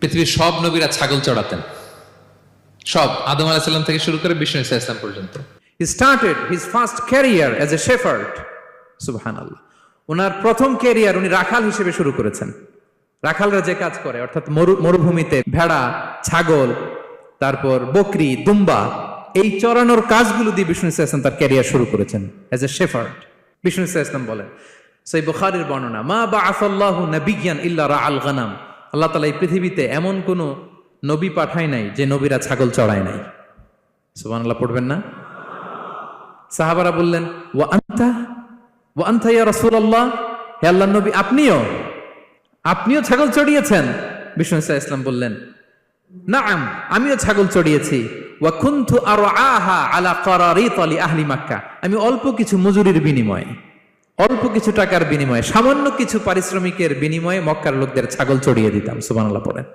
পৃথিবীর সব নবীরা ছাগল চড়াতেন, সব, আদম আলাইহিস সালাম থেকে শুরু করে বিষ্ণু ঈসা ইসলাম পর্যন্ত। He started his first career as a shepherd. সুবহানাল্লাহ। ওনার প্রথম ক্যারিয়ার উনি রাখাল হিসেবে শুরু করেছেন। রাখালরা যে কাজ করে, অর্থাৎ মরুভূমিতে ভেড়া, ছাগল, তারপর বকরি, দুম্বা, এই চড়ানোর কাজগুলো দিয়ে বিষ্ণু ঈসা ইসলাম তার ক্যারিয়ার শুরু করেছেন এজ এ শেফার্ড। বিষ্ণু ঈসা ইসলাম বলেন, সহিহ বুখারীর বর্ণনা, মা বাআসাল্লাহু নাবিয়্যান ইল্লা রাআল গানাম। আল্লাহ তাআলা এই পৃথিবীতে এমন কোন নবী পাঠায় নাই যে নবীরা ছাগল চড়ায় নাই। সুবহানাল্লাহ পড়বেন না? সাহাবারা বললেন, ওয়া আনতা ইয়া রাসূলুল্লাহ, হে আল্লাহর নবী, আপনিও ছাগল চড়িয়েছেন? বিষ্ণু ঈসা ইসলাম বললেন, নাআম, আমিও ছাগল চড়িয়েছি। ওয়া কুনতু আরআহা আলা কারারিত লি আহলি মক্কা। আমি অল্প কিছু মজুরির বিনিময়ে, অল্প কিছু টাকার বিনিময়ে, সামান্য কিছু পারিশ্রমিকের বিনিময়ে মক্কার লোকদের ছাগল চড়িয়ে দিতাম। সুবহানাল্লাহ পড়েন।